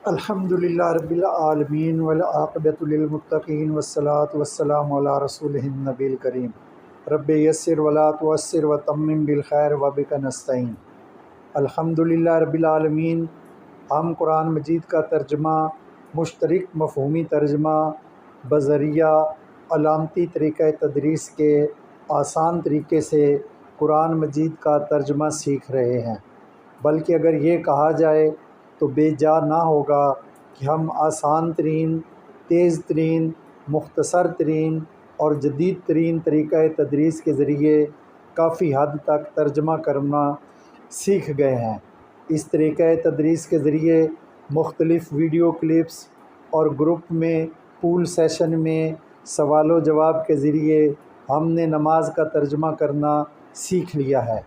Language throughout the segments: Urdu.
الحمدللہ رب العالمین والعاقبۃ للمتقین والصلاۃ والسلام علی رسولہ النبی الکریم رب یسر ولا تعسر وتمم بالخیر وبک نستعین۔ الحمدللہ رب العالمین۔ ہم قرآن مجید کا ترجمہ، مشترک مفہومی ترجمہ بذریعہ علامتی طریقہ تدریس کے آسان طریقے سے قرآن مجید کا ترجمہ سیکھ رہے ہیں، بلکہ اگر یہ کہا جائے تو بے جا نہ ہوگا کہ ہم آسان ترین، تیز ترین، مختصر ترین اور جدید ترین طریقہ تدریس کے ذریعے کافی حد تک ترجمہ کرنا سیکھ گئے ہیں۔ اس طریقہ تدریس کے ذریعے مختلف ویڈیو کلپس اور گروپ میں پول سیشن میں سوال و جواب کے ذریعے ہم نے نماز کا ترجمہ کرنا سیکھ لیا ہے۔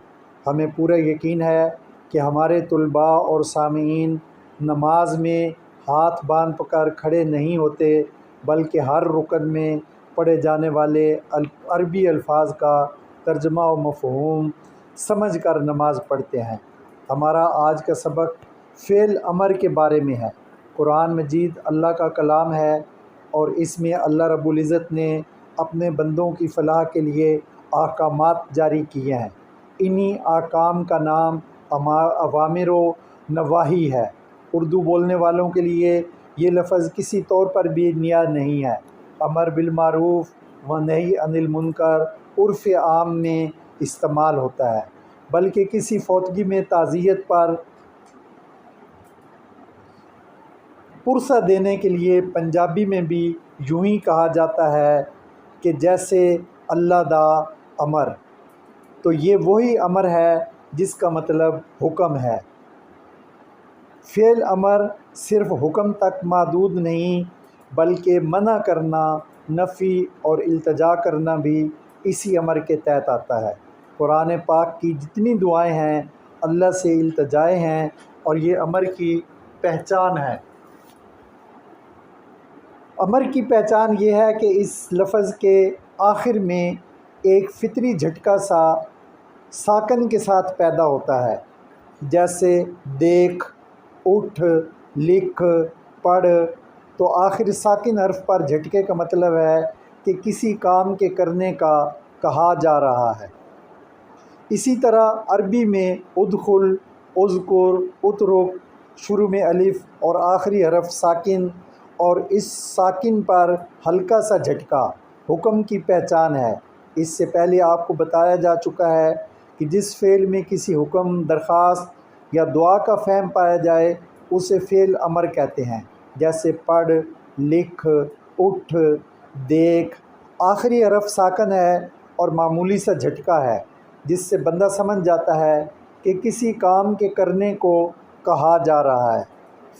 ہمیں پورا یقین ہے کہ ہمارے طلباء اور سامعین نماز میں ہاتھ باندھ کر کھڑے نہیں ہوتے، بلکہ ہر رکن میں پڑھے جانے والے عربی الفاظ کا ترجمہ و مفہوم سمجھ کر نماز پڑھتے ہیں۔ ہمارا آج کا سبق فعل امر کے بارے میں ہے۔ قرآن مجید اللہ کا کلام ہے اور اس میں اللہ رب العزت نے اپنے بندوں کی فلاح کے لیے احکامات جاری کیے ہیں۔ انہی احکام کا نام اوامر و نواہی ہے۔ اردو بولنے والوں کے لیے یہ لفظ کسی طور پر بھی نیا نہیں ہے۔ امر بالمعروف و نہی عن المنکر عرف عام میں استعمال ہوتا ہے، بلکہ کسی فوتگی میں تعزیت پر پرسہ دینے کے لیے پنجابی میں بھی یوں ہی کہا جاتا ہے کہ جیسے اللہ دا امر، تو یہ وہی امر ہے جس کا مطلب حکم ہے۔ فعل امر صرف حکم تک محدود نہیں، بلکہ منع کرنا، نفی اور التجا کرنا بھی اسی امر کے تحت آتا ہے۔ قرآن پاک کی جتنی دعائیں ہیں اللہ سے التجائے ہیں اور یہ امر کی پہچان ہے۔ امر کی پہچان یہ ہے کہ اس لفظ کے آخر میں ایک فطری جھٹکا سا ساکن کے ساتھ پیدا ہوتا ہے، جیسے دیکھ، اٹھ، لکھ، پڑھ۔ تو آخر ساکن حرف پر جھٹکے کا مطلب ہے کہ کسی کام کے کرنے کا کہا جا رہا ہے۔ اسی طرح عربی میں ادخل، اذکر، اترک، شروع میں الف اور آخری حرف ساکن اور اس ساکن پر ہلکا سا جھٹکا حکم کی پہچان ہے۔ اس سے پہلے آپ کو بتایا جا چکا ہے کہ جس فعل میں کسی حکم، درخواست یا دعا کا فہم پایا جائے اسے فعل امر کہتے ہیں، جیسے پڑھ، لکھ، اٹھ، دیکھ۔ آخری حرف ساکن ہے اور معمولی سا جھٹکا ہے جس سے بندہ سمجھ جاتا ہے کہ کسی کام کے کرنے کو کہا جا رہا ہے۔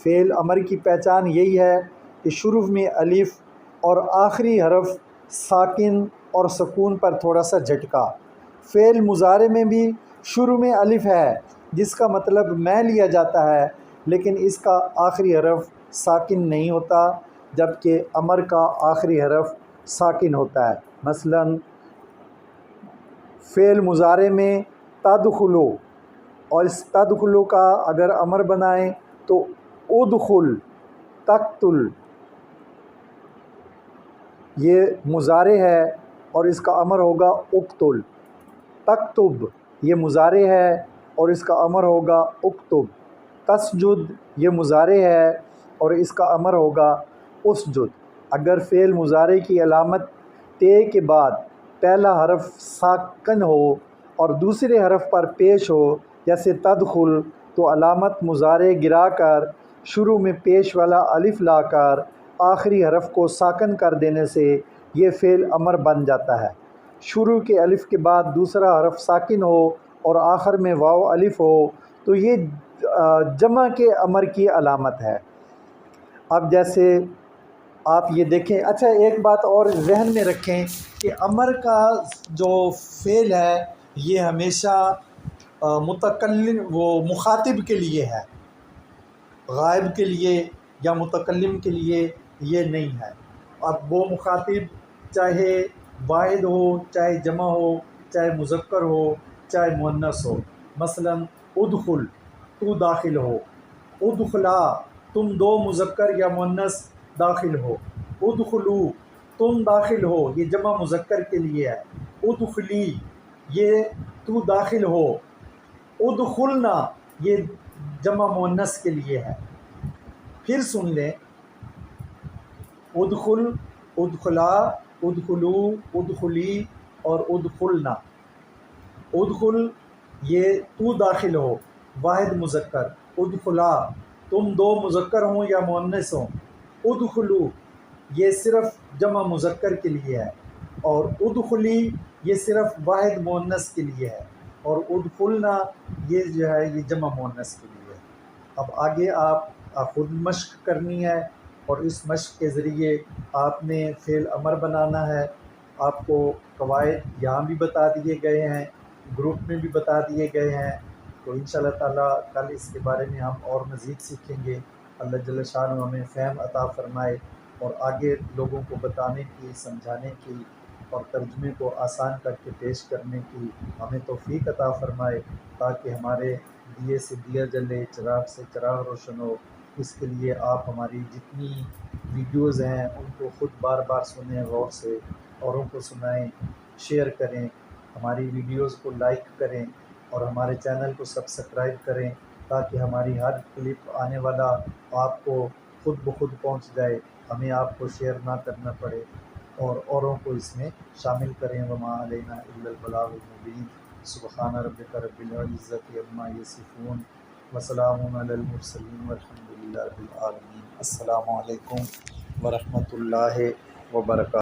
فعل امر کی پہچان یہی ہے کہ شروع میں الف اور آخری حرف ساکن اور سکون پر تھوڑا سا جھٹکا۔ فعل مضارع میں بھی شروع میں الف ہے جس کا مطلب میں لیا جاتا ہے، لیکن اس کا آخری حرف ساکن نہیں ہوتا، جبکہ امر کا آخری حرف ساکن ہوتا ہے۔ مثلا فعل مضارع میں تدخلو، اور اس تدخلو کا اگر امر بنائیں تو ادخل، تقتل، یہ مضارع ہے اور اس کا امر ہوگا اقتل۔ تکتب، یہ مضارع ہے اور اس کا امر ہوگا اکتب۔ تسجد، یہ مضارع ہے اور اس کا امر ہوگا اسجد۔ اگر فعل مضارع کی علامت تے کے بعد پہلا حرف ساکن ہو اور دوسرے حرف پر پیش ہو، جیسے تدخل، تو علامت مضارع گرا کر شروع میں پیش والا الف لا کر آخری حرف کو ساکن کر دینے سے یہ فعل امر بن جاتا ہے۔ شروع کے الف کے بعد دوسرا حرف ساکن ہو اور آخر میں واو الف ہو تو یہ جمع کے امر کی علامت ہے۔ اب جیسے آپ یہ دیکھیں، اچھا ایک بات اور ذہن میں رکھیں کہ امر کا جو فعل ہے یہ ہمیشہ متکلم و مخاطب کے لیے ہے، غائب کے لیے یا متکلم کے لیے یہ نہیں ہے۔ اب وہ مخاطب چاہے واحد ہو، چاہے جمع ہو، چاہے مذکر ہو، چاہے مؤنث ہو۔ مثلا ادخل، تو داخل ہو، ادخلا، تم دو مذکر یا مؤنث داخل ہو، ادخلو تم داخل ہو، یہ جمع مذکر کے لیے ہے، ادخلی یہ تو داخل ہو، ادخلنا یہ جمع مؤنث کے لیے ہے۔ پھر سن لیں، ادخل، ادخلا، ادخلو، ادخلی اور ادخلنا۔ ادخل یہ تو داخل ہو، واحد مذکر، ادخلا تم دو مذکر ہوں یا مؤنث ہوں، ادخلو یہ صرف جمع مذکر کے لیے ہے، اور ادخلی یہ صرف واحد مؤنث کے لیے ہے، اور ادخلنا یہ جو ہے یہ جمع مؤنث کے لیے ہے۔ اب آگے آپ خود مشق کرنی ہے، اور اس مشق کے ذریعے آپ نے فعل امر بنانا ہے۔ آپ کو قواعد یہاں بھی بتا دیے گئے ہیں، گروپ میں بھی بتا دیے گئے ہیں، تو انشاءاللہ تعالیٰ کل اس کے بارے میں ہم اور مزید سیکھیں گے۔ اللہ جل شانہ ہمیں فہم عطا فرمائے، اور آگے لوگوں کو بتانے کی، سمجھانے کی اور ترجمے کو آسان کر کے پیش کرنے کی ہمیں توفیق عطا فرمائے، تاکہ ہمارے دیے سے دیا جلے، چراغ سے چراغ روشن ہو۔ اس کے لیے آپ ہماری جتنی ویڈیوز ہیں ان کو خود بار بار سنیں، غور سے اوروں کو سنائیں، شیئر کریں، ہماری ویڈیوز کو لائک کریں، اور ہمارے چینل کو سبسکرائب کریں، تاکہ ہماری ہر کلپ آنے والا آپ کو خود بخود پہنچ جائے، ہمیں آپ کو شیئر نہ کرنا پڑے، اور اوروں کو اس میں شامل کریں۔ وما علینا الا البلاغ المبین۔ سبحان ربک رب العزۃ عما یصفون وسلام علی المرسلین والحمد للہ رب العالمین۔ السلام علیکم ورحمۃ اللہ وبرکاتہ۔